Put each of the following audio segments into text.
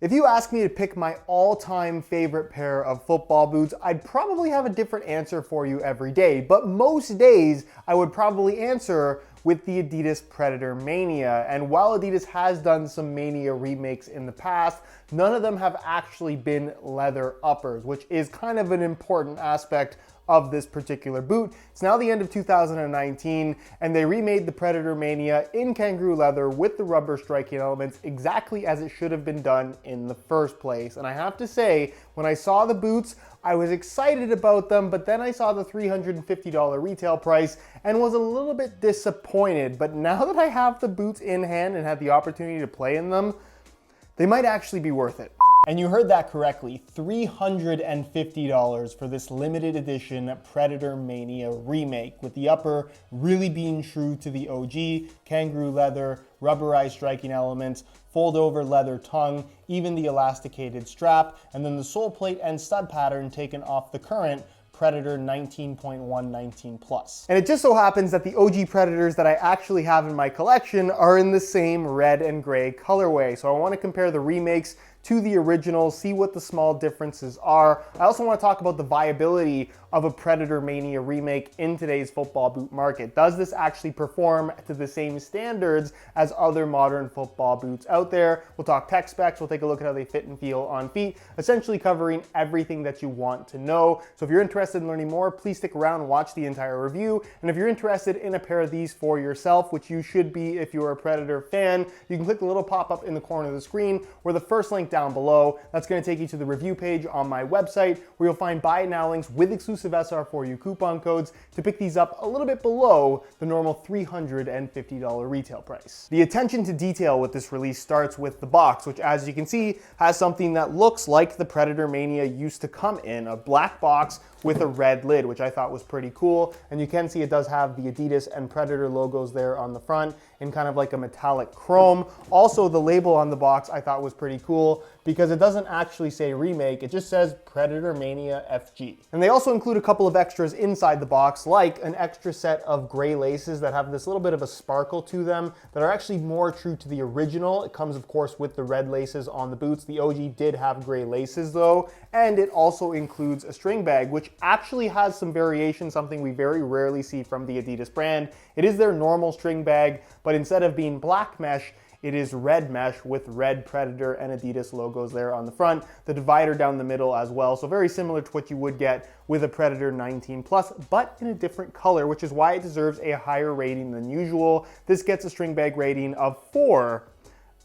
If you ask me to pick my all-time favorite pair of football boots, I'd probably have a different answer for you every day, but most days I would probably answer with the Adidas Predator Mania. And while Adidas has done some Mania remakes in the past, none of them have actually been leather uppers, which is kind of an important aspect of this particular boot. It's now the end of 2019, and they remade the Predator Mania in kangaroo leather with the rubber striking elements exactly as it should have been done in the first place. And I have to say, when I saw the boots, I was excited about them, but then I saw the $350 retail price and was a little bit disappointed. But now that I have the boots in hand and had the opportunity to play in them, they might actually be worth it. And you heard that correctly, $350 for this limited edition Predator Mania remake, with the upper really being true to the OG, kangaroo leather, rubberized striking elements, fold over leather tongue, even the elasticated strap, and then the sole plate and stud pattern taken off the current Predator 19.119 Plus. And it just so happens that the OG Predators that I actually have in my collection are in the same red and gray colorway. So I want to compare the remakes to the original, see what the small differences are. I also want to talk about the viability of a Predator Mania remake in today's football boot market. Does this actually perform to the same standards as other modern football boots out there? We'll talk tech specs, we'll take a look at how they fit and feel on feet, essentially covering everything that you want to know. So if you're interested in learning more, please stick around and watch the entire review. And if you're interested in a pair of these for yourself, which you should be if you're a Predator fan, you can click the little pop-up in the corner of the screen or the first link down below. That's going to take you to the review page on my website, where you'll find buy it now links with exclusive SR4U coupon codes to pick these up a little bit below the normal $350 retail price. The attention to detail with this release starts with the box, which, as you can see, has something that looks like the Predator Mania used to come in, a black box with a red lid, which I thought was pretty cool. And you can see it does have the Adidas and Predator logos there on the front in kind of like a metallic chrome. Also, the label on the box I thought was pretty cool because it doesn't actually say remake, it just says Predator Mania FG. And they also include a couple of extras inside the box, like an extra set of gray laces that have this little bit of a sparkle to them that are actually more true to the original. It comes, of course, with the red laces on the boots. The OG did have gray laces though, and it also includes a string bag, which actually has some variation, something we very rarely see from the Adidas brand. It is their normal string bag, but instead of being black mesh, it is red mesh with red Predator and Adidas logos there on the front, the divider down the middle as well. So very similar to what you would get with a Predator 19 Plus, but in a different color, which is why it deserves a higher rating than usual. This gets a string bag rating of 4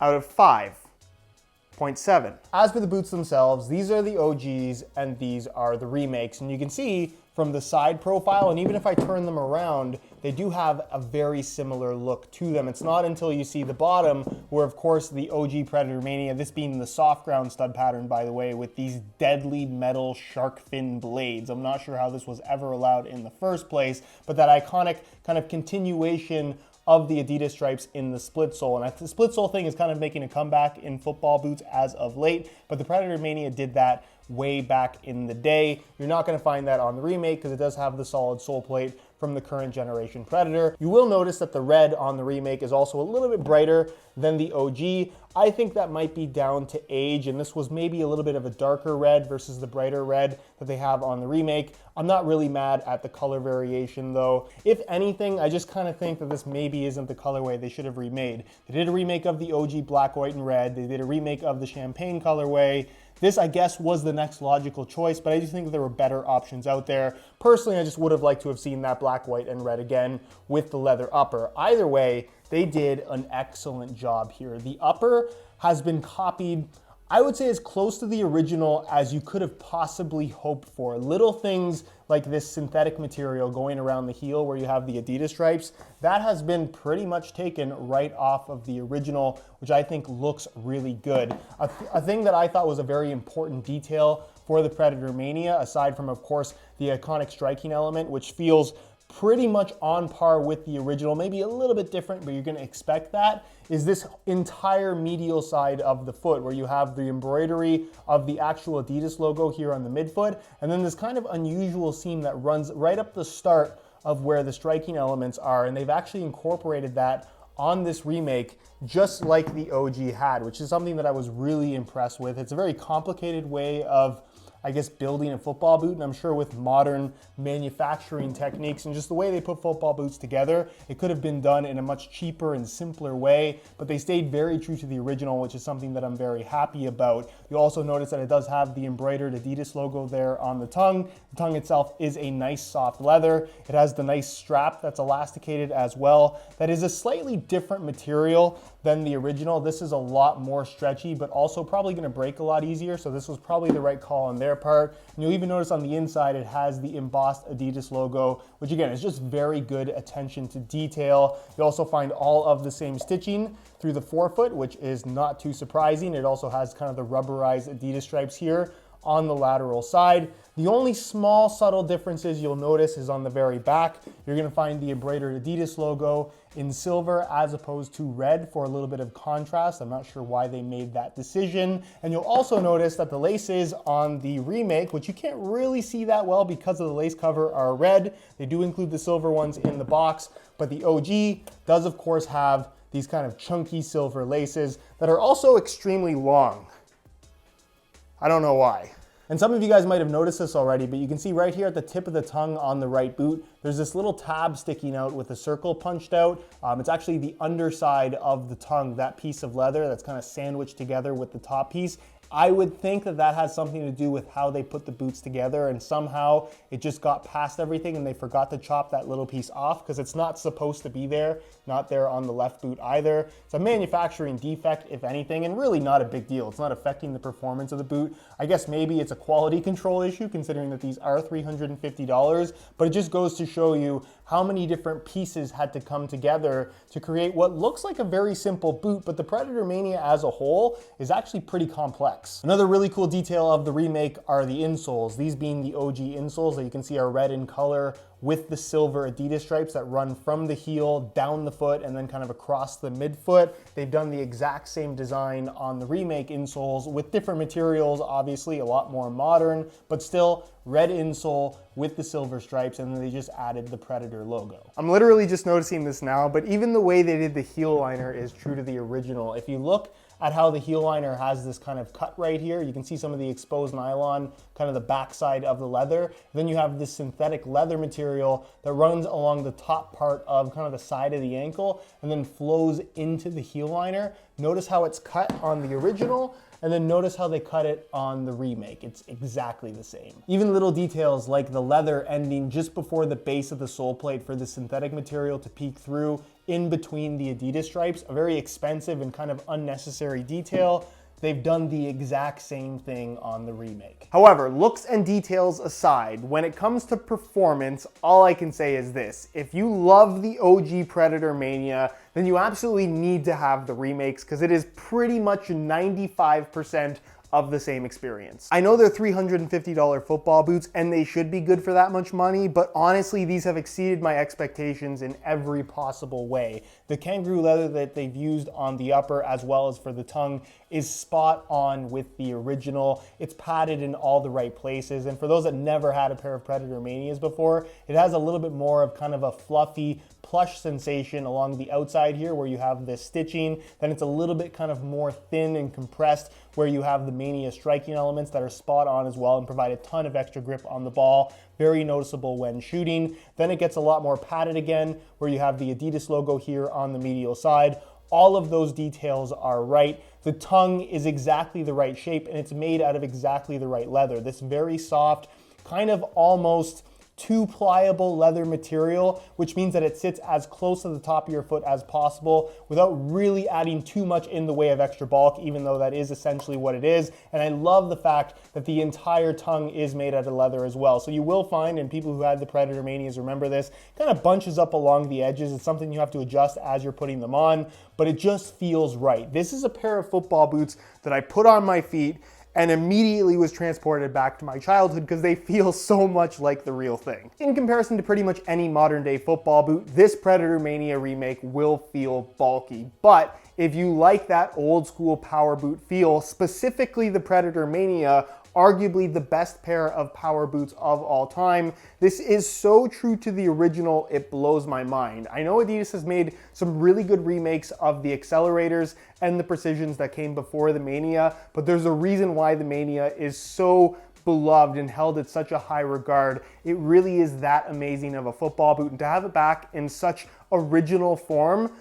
out of 5.7. As for the boots themselves, these are the OGs and these are the remakes. And you can see from the side profile, and even if I turn them around, they do have a very similar look to them. It's not until you see the bottom where, of course, the OG Predator Mania, this being the soft ground stud pattern, by the way, with these deadly metal shark fin blades. I'm not sure how this was ever allowed in the first place, but that iconic kind of continuation of the Adidas stripes in the split sole. And the split sole thing is kind of making a comeback in football boots as of late, but the Predator Mania did that way back in the day. You're not going to find that on the remake because it does have the solid sole plate from the current generation Predator. You will notice that the red on the remake is also a little bit brighter than the OG. I think that might be down to age, and this was maybe a little bit of a darker red versus the brighter red that they have on the remake. I'm not really mad at the color variation though. If anything, I just kind of think that this maybe isn't the colorway they should have remade. They did a remake of the OG black, white, and red. They did a remake of the champagne colorway. This, I guess, was the next logical choice, but I just think there were better options out there. Personally, I just would have liked to have seen that black, white, and red again with the leather upper. Either way, they did an excellent job here. The upper has been copied, I would say, as close to the original as you could have possibly hoped for. Little things like this synthetic material going around the heel where you have the Adidas stripes, that has been pretty much taken right off of the original, which I think looks really good. A thing that I thought was a very important detail for the Predator Mania, aside from, of course, the iconic striking element, which feels pretty much on par with the original, maybe a little bit different, but you're going to expect that, is this entire medial side of the foot where you have the embroidery of the actual Adidas logo here on the midfoot, and then this kind of unusual seam that runs right up the start of where the striking elements are, and they've actually incorporated that on this remake, just like the OG had, which is something that I was really impressed with. It's a very complicated way of, I guess, building a football boot, and I'm sure with modern manufacturing techniques and just the way they put football boots together, it could have been done in a much cheaper and simpler way, but they stayed very true to the original, which is something that I'm very happy about. You'll also notice that it does have the embroidered Adidas logo there on the tongue. The tongue itself is a nice soft leather. It has the nice strap that's elasticated as well. That is a slightly different material than the original. This is a lot more stretchy, but also probably gonna break a lot easier, so this was probably the right call on their part. And you'll even notice on the inside it has the embossed Adidas logo, which again is just very good attention to detail. You also find all of the same stitching through the forefoot, which is not too surprising. It also has kind of the rubberized Adidas stripes here on the lateral side. The only small subtle differences you'll notice is on the very back. You're gonna find the embroidered Adidas logo in silver as opposed to red for a little bit of contrast. I'm not sure why they made that decision. And you'll also notice that the laces on the remake, which you can't really see that well because of the lace cover, are red. They do include the silver ones in the box, but the OG does of course have these kind of chunky silver laces that are also extremely long. I don't know why. And some of you guys might have noticed this already, but you can see right here at the tip of the tongue on the right boot, there's this little tab sticking out with a circle punched out. It's actually the underside of the tongue, that piece of leather that's kind of sandwiched together with the top piece. I would think that that has something to do with how they put the boots together, and somehow it just got past everything and they forgot to chop that little piece off because it's not supposed to be there, not there on the left boot either. It's a manufacturing defect, if anything, and really not a big deal. It's not affecting the performance of the boot. I guess maybe it's a quality control issue considering that these are $350, but it just goes to show you how many different pieces had to come together to create what looks like a very simple boot, but the Predator Mania as a whole is actually pretty complex. Another really cool detail of the remake are the insoles. These being the OG insoles that you can see are red in color with the silver Adidas stripes that run from the heel down the foot and then kind of across the midfoot. They've done the exact same design on the remake insoles with different materials, obviously a lot more modern, but still red insole with the silver stripes, and then they just added the Predator logo. I'm literally just noticing this now, but even the way they did the heel liner is true to the original. If you look at how the heel liner has this kind of cut right here, you can see some of the exposed nylon, kind of the backside of the leather. Then you have this synthetic leather material that runs along the top part of kind of the side of the ankle and then flows into the heel liner. Notice how it's cut on the original, and then notice how they cut it on the remake. It's exactly the same. Even little details like the leather ending just before the base of the sole plate for the synthetic material to peek through in between the Adidas stripes, a very expensive and kind of unnecessary detail. They've done the exact same thing on the remake. However, looks and details aside, when it comes to performance, all I can say is this. If you love the OG Predator Mania, then you absolutely need to have the remakes because it is pretty much 95% of the same experience. I know they're $350 football boots and they should be good for that much money, but honestly, these have exceeded my expectations in every possible way. The kangaroo leather that they've used on the upper as well as for the tongue is spot on with the original. It's padded in all the right places, and for those that never had a pair of Predator Manias before, it has a little bit more of kind of a fluffy, plush sensation along the outside here where you have this stitching. Then it's a little bit kind of more thin and compressed where you have the Mania striking elements that are spot on as well and provide a ton of extra grip on the ball. Very noticeable when shooting. Then it gets a lot more padded again where you have the Adidas logo here on the medial side. All of those details are right. The tongue is exactly the right shape and it's made out of exactly the right leather. This very soft, kind of almost too pliable leather material, which means that it sits as close to the top of your foot as possible without really adding too much in the way of extra bulk, even though that is essentially what it is. And I love the fact that the entire tongue is made out of leather as well. So you will find, and people who had the Predator Manias remember this, kind of bunches up along the edges. It's something you have to adjust as you're putting them on, but it just feels right. This is a pair of football boots that I put on my feet and immediately was transported back to my childhood because they feel so much like the real thing. In comparison to pretty much any modern day football boot, this Predator Mania remake will feel bulky, but if you like that old school power boot feel, specifically the Predator Mania, arguably the best pair of power boots of all time. This is so true to the original, it blows my mind. I know Adidas has made some really good remakes of the accelerators and the precisions that came before the Mania, but there's a reason why the Mania is so beloved and held at such a high regard. It really is that amazing of a football boot, and to have it back in such original form,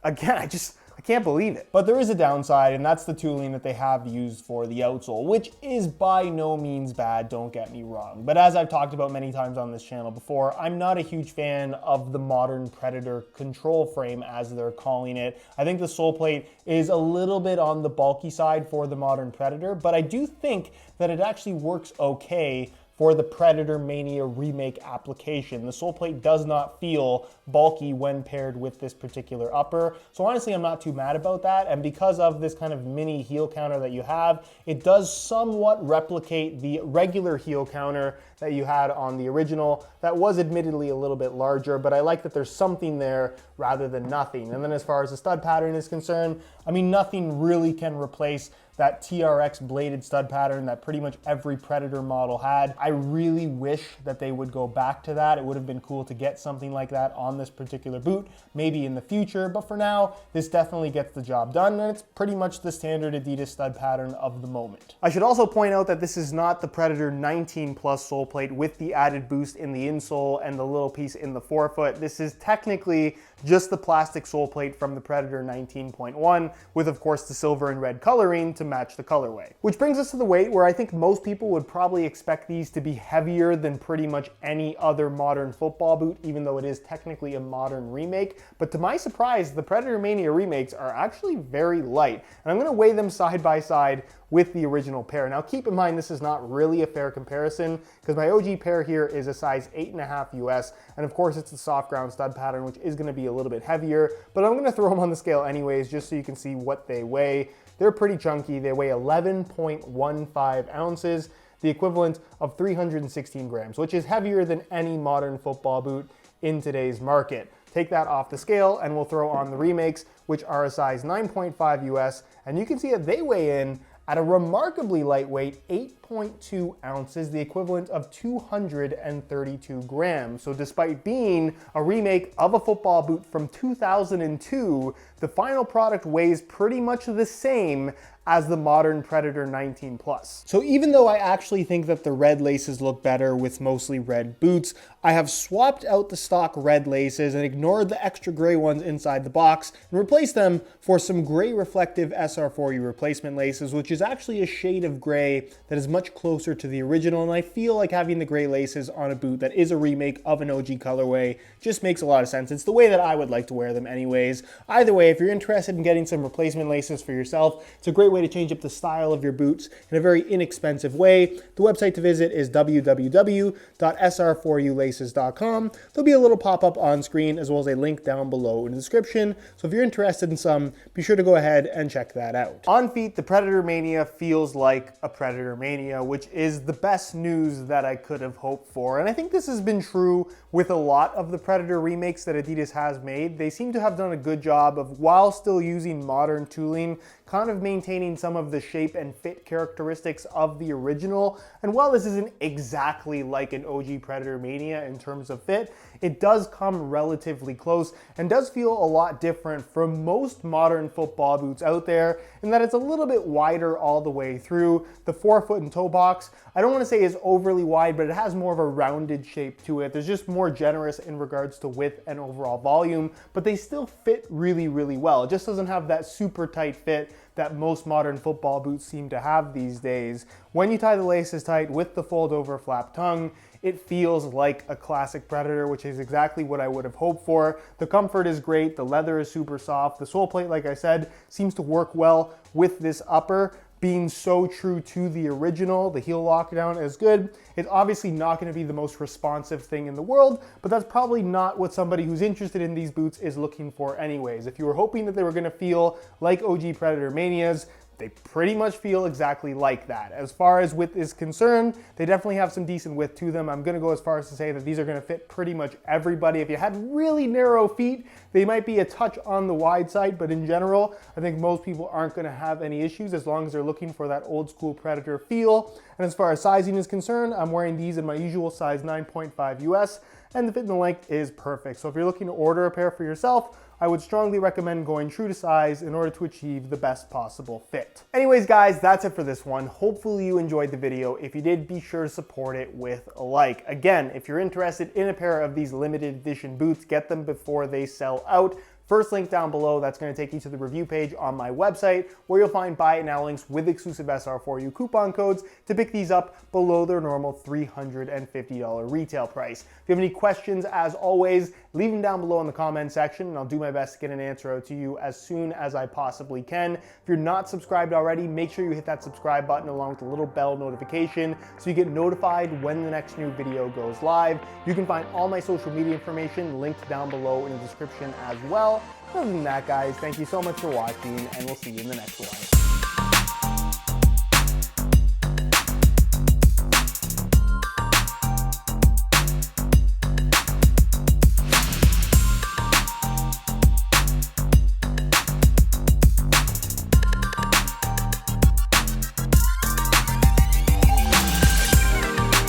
again, I can't believe it. But there is a downside, and that's the tooling that they have used for the outsole, which is by no means bad, don't get me wrong. But as I've talked about many times on this channel before, I'm not a huge fan of the modern Predator control frame, as they're calling it. I think the sole plate is a little bit on the bulky side for the modern Predator, but I do think that it actually works okay for the Predator Mania Remake application. The sole plate does not feel bulky when paired with this particular upper. So honestly, I'm not too mad about that. And because of this kind of mini heel counter that you have, it does somewhat replicate the regular heel counter that you had on the original. That was admittedly a little bit larger, but I like that there's something there rather than nothing. And then as far as the stud pattern is concerned, I mean, nothing really can replace that TRX bladed stud pattern that pretty much every Predator model had. I really wish that they would go back to that. It would have been cool to get something like that on this particular boot, maybe in the future, but for now, this definitely gets the job done, and it's pretty much the standard Adidas stud pattern of the moment. I should also point out that this is not the Predator 19 Plus sole plate with the added boost in the insole and the little piece in the forefoot. This is technically just the plastic sole plate from the Predator 19.1 with, of course, the silver and red coloring to match the colorway. Which brings us to the weight, where I think most people would probably expect these to be heavier than pretty much any other modern football boot, even though it is technically a modern remake. But to my surprise, the Predator Mania remakes are actually very light. And I'm gonna weigh them side by side with the original pair. Now keep in mind, this is not really a fair comparison because my OG pair here is a size 8.5 US, and of course it's the soft ground stud pattern, which is gonna be a little bit heavier, but I'm gonna throw them on the scale anyways, just so you can see what they weigh. They're pretty chunky. They weigh 11.15 ounces, the equivalent of 316 grams, which is heavier than any modern football boot in today's market. Take that off the scale and we'll throw on the remakes, which are a size 9.5 US, and you can see that they weigh in at a remarkably lightweight 8.2 ounces, the equivalent of 232 grams. So despite being a remake of a football boot from 2002, the final product weighs pretty much the same as the modern Predator 19 Plus. So even though I actually think that the red laces look better with mostly red boots, I have swapped out the stock red laces and ignored the extra gray ones inside the box and replaced them for some gray reflective SR4U replacement laces, which is actually a shade of gray that is much closer to the original, and I feel like having the gray laces on a boot that is a remake of an OG colorway just makes a lot of sense. It's the way that I would like to wear them anyways. Either way, if you're interested in getting some replacement laces for yourself, it's a great way to change up the style of your boots in a very inexpensive way. The website to visit is www.sr4ulaces.com. There'll be a little pop-up on screen as well as a link down below in the description. So if you're interested in some, be sure to go ahead and check that out. On feet, the Predator Mania feels like a Predator Mania, which is the best news that I could have hoped for. And I think this has been true with a lot of the Predator remakes that Adidas has made. They seem to have done a good job of, while still using modern tooling, kind of maintaining some of the shape and fit characteristics of the original. And while this isn't exactly like an OG Predator Mania in terms of fit, it does come relatively close and does feel a lot different from most modern football boots out there in that it's a little bit wider all the way through. The forefoot and toe box, I don't want to say is overly wide, but it has more of a rounded shape to it. There's just more generous in regards to width and overall volume, but they still fit really, really well. It just doesn't have that super tight fit that most modern football boots seem to have these days. When you tie the laces tight with the fold over flap tongue, it feels like a classic Predator, which is exactly what I would have hoped for. The comfort is great, the leather is super soft, the sole plate, like I said, seems to work well with this upper. Being so true to the original, the heel lockdown is good. It's obviously not going to be the most responsive thing in the world, but that's probably not what somebody who's interested in these boots is looking for anyways. If you were hoping that they were going to feel like OG Predator Manias, they pretty much feel exactly like that. As far as width is concerned, they definitely have some decent width to them. I'm gonna go as far as to say that these are gonna fit pretty much everybody. If you had really narrow feet, they might be a touch on the wide side, but in general, I think most people aren't gonna have any issues as long as they're looking for that old school Predator feel. And as far as sizing is concerned, I'm wearing these in my usual size 9.5 US, and the fit and the length is perfect. So if you're looking to order a pair for yourself, I would strongly recommend going true to size in order to achieve the best possible fit. Anyways, guys, that's it for this one. Hopefully you enjoyed the video. If you did, be sure to support it with a like. Again, if you're interested in a pair of these limited edition boots, get them before they sell out. First link down below, that's going to take you to the review page on my website where you'll find buy it now links with exclusive SR4U coupon codes to pick these up below their normal $350 retail price. If you have any questions, as always, leave them down below in the comment section and I'll do my best to get an answer out to you as soon as I possibly can. If you're not subscribed already, make sure you hit that subscribe button along with the little bell notification so you get notified when the next new video goes live. You can find all my social media information linked down below in the description as well. Other than that, guys, thank you so much for watching, and we'll see you in the next one.